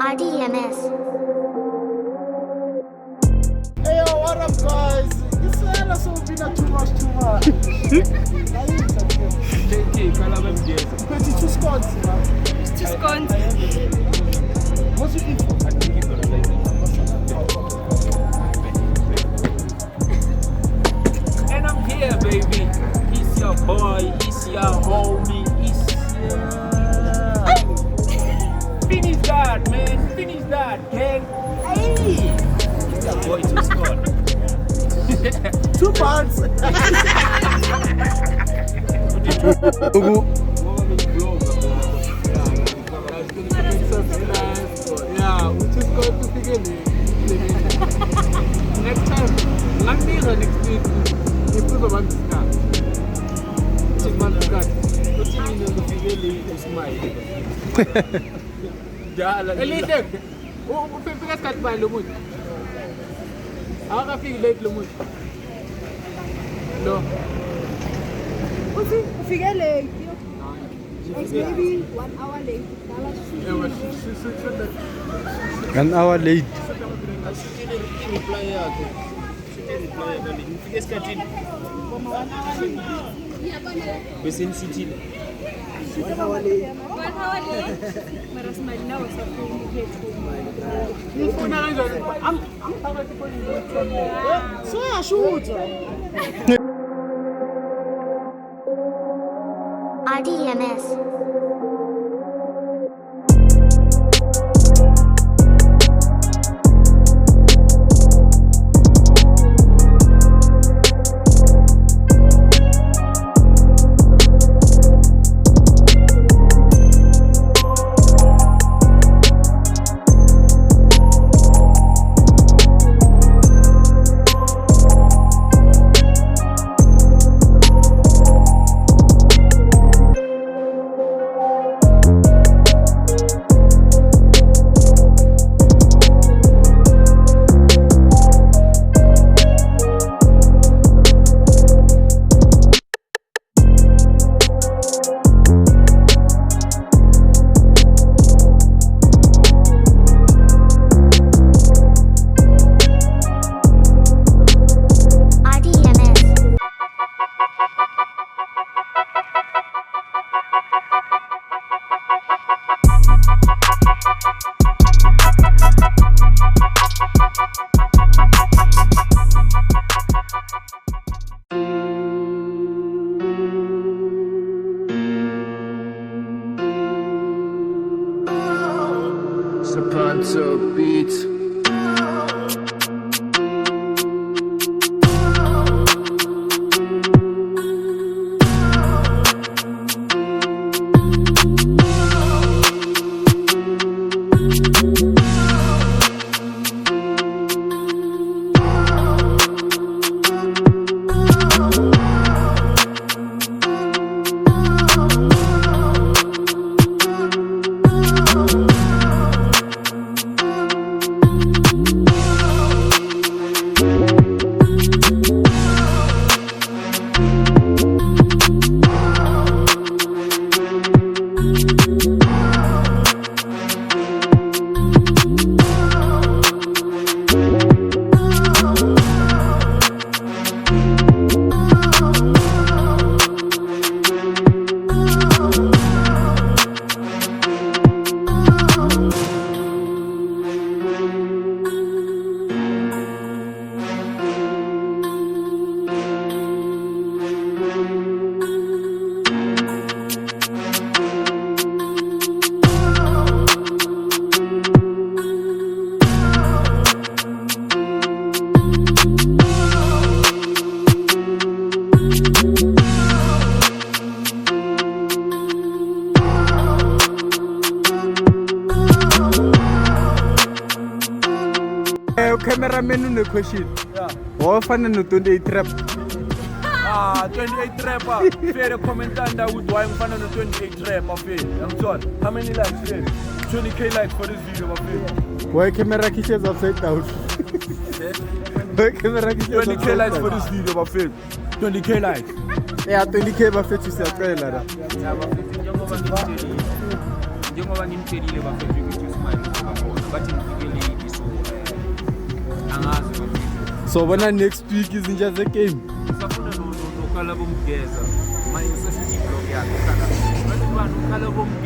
RDMS. Hey yo, what up guys? This is been too much. JK, lhalabemgeza. 22 scones, man. It's 2 scones. What's your info? I think he's gonna like it. And I'm here, baby. It's your boy, it's your homie, it's your... Finish that, man. Finish that, gang. Hey! It's your boy, 2 scones. 2 pounds. Yeah, we just go to Figeli. Next time, next week, you put on the start. 6 months start. Put him in the Figeli to Smiley. Elite, oh, pikas kat ba lumut? Ako ka feel late lumut. No. Figure late. Maybe 1 hour late. 1 hour late. Besin City. 1 hour late. 1 hour late. Mara Smiley now was So I shoot. RDMS. Soprano beats. Cameraman on the question. Yeah. What fun no 28 trap. 28 trap. Fair commentanda with why I'm fan on the 28 trap of it. I'm sorry. How many likes? 20k likes for this video of it. Why camera kishes upside down? Why camera kishes 20k likes for this video of it. 20k likes. Yeah, 20k bafethu siyacela la. Njengoba ngimthelile bafethu ukuthi uSmiley bathi ngifike late so angazi manje. So bona next week izinja ze game. Safuna no lhalabemgeza. Manje sesithi blog yakhe. Bathi bani lhalabemgeza